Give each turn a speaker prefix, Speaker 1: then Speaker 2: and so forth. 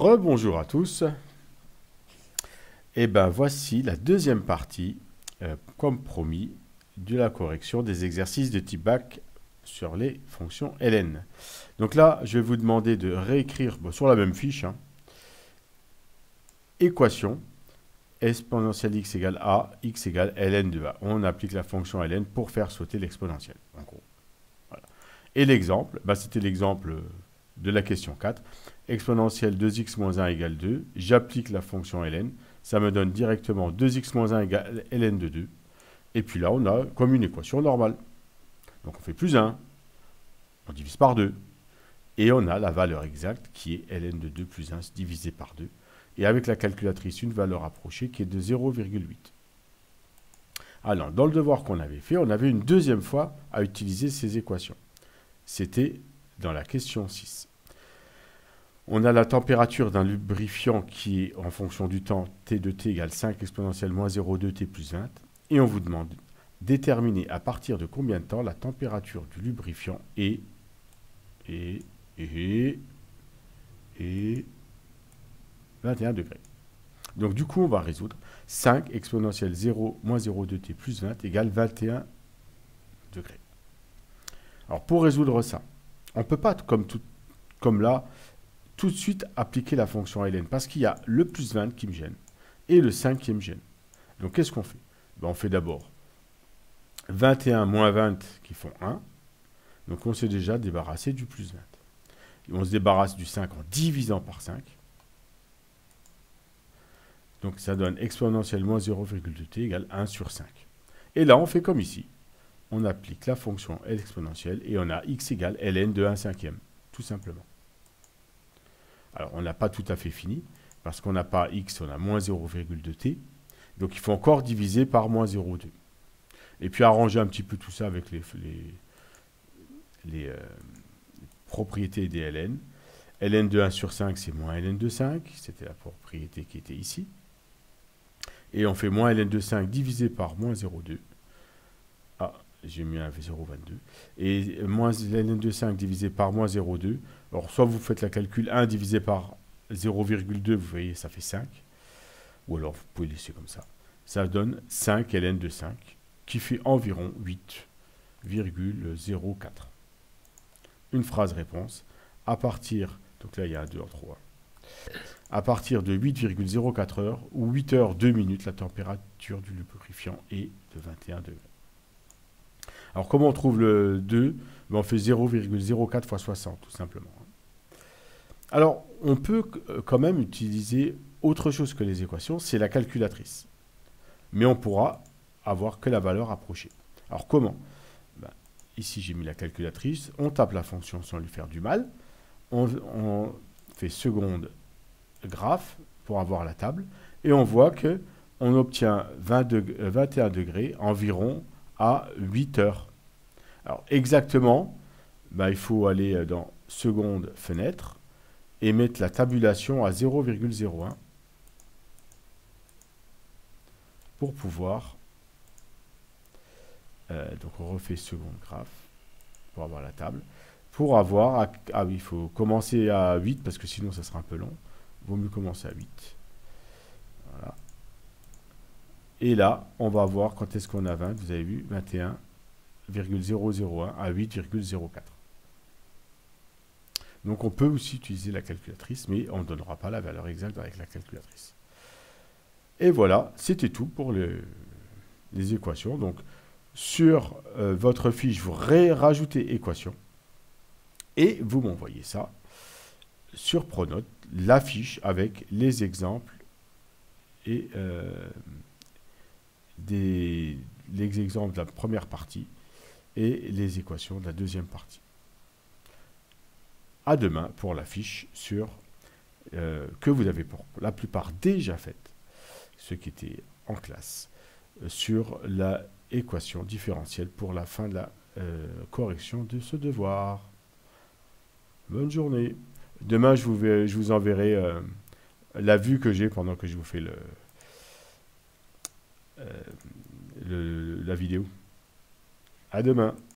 Speaker 1: Rebonjour à tous. Et ben voici la deuxième partie, comme promis, de la correction des exercices de type bac sur les fonctions ln. Donc là, je vais vous demander de réécrire sur la même fiche, équation exponentielle x égale a, x égale ln de a. On applique la fonction ln pour faire sauter l'exponentielle, en gros. Voilà. Et l'exemple, c'était l'exemple de la question 4. Exponentielle 2x moins 1 égale 2. J'applique la fonction ln. Ça me donne directement 2x moins 1 égale ln de 2. Et puis là, on a comme une équation normale. Donc on fait plus 1. On divise par 2. Et on a la valeur exacte qui est ln de 2 plus 1 divisé par 2. Et avec la calculatrice, une valeur approchée qui est de 0,8. Alors, dans le devoir qu'on avait fait, on avait une deuxième fois à utiliser ces équations. C'était dans la question 6. On a la température d'un lubrifiant qui est en fonction du temps t de t égale 5 exponentielle moins 0,2 t plus 20. Et on vous demande déterminer à partir de combien de temps la température du lubrifiant est 21 degrés. Donc du coup, on va résoudre 5 exponentielle 0 moins 0,2 t plus 20 égale 21 degrés. Alors pour résoudre ça, on ne peut pas, comme là, tout de suite appliquer la fonction ln, parce qu'il y a le plus 20 qui me gêne et le 5 qui me gêne. Donc qu'est-ce qu'on fait? On fait d'abord 21 moins 20 qui font 1. Donc on s'est déjà débarrassé du plus 20. Et on se débarrasse du 5 en divisant par 5. Donc ça donne exponentielle moins 0,2 t égale 1 sur 5. Et là, on fait comme ici. On applique la fonction exponentielle et on a x égale ln de 1 cinquième, tout simplement. Alors, on n'a pas tout à fait fini, parce qu'on n'a pas x, on a moins 0,2 t. Donc, il faut encore diviser par moins 0,2. Et puis, arranger un petit peu tout ça avec les propriétés des ln. ln de 1 sur 5, c'est moins ln de 5. C'était la propriété qui était ici. Et on fait moins ln de 5 divisé par moins 0,2. Ah, j'ai mis un 0,22. Et moins ln de 5 divisé par moins 0,2. Alors, soit vous faites la calcul 1 divisé par 0,2, vous voyez, ça fait 5. Ou alors, vous pouvez laisser comme ça. Ça donne 5 ln de 5, qui fait environ 8,04. Une phrase réponse. À partir, donc là, il y a un 2 en 3. À partir de 8,04 heures, ou 8 heures 2 minutes, la température du lubrifiant est de 21 degrés. Alors, comment on trouve le 2? On fait 0,04 fois 60, tout simplement. Alors, on peut quand même utiliser autre chose que les équations, c'est la calculatrice. Mais on pourra avoir que la valeur approchée. Alors, comment? Ici, j'ai mis la calculatrice. On tape la fonction sans lui faire du mal. On fait seconde graphe pour avoir la table. Et on voit qu'on obtient 21 degrés environ à 8 heures. Alors, exactement, il faut aller dans seconde fenêtre et mettre la tabulation à 0,01 pour pouvoir... donc, on refait seconde graphe pour avoir la table. Pour avoir... Ah oui, il faut commencer à 8 parce que sinon, ça sera un peu long. Il vaut mieux commencer à 8. Voilà. Et là, on va voir quand est-ce qu'on a 20. Vous avez vu, 21,001 à 8,04. Donc, on peut aussi utiliser la calculatrice, mais on ne donnera pas la valeur exacte avec la calculatrice. Et voilà, c'était tout pour les équations. Donc, sur votre fiche, vous rajoutez équation et vous m'envoyez ça sur Pronote, la fiche avec les exemples et les exemples de la première partie et les équations de la deuxième partie. À demain pour la fiche sur que vous avez pour la plupart déjà faite, ceux qui étaient en classe, sur la équation différentielle pour la fin de la correction de ce devoir. Bonne journée. Demain, je vous enverrai la vue que j'ai pendant que je vous fais la vidéo. À demain.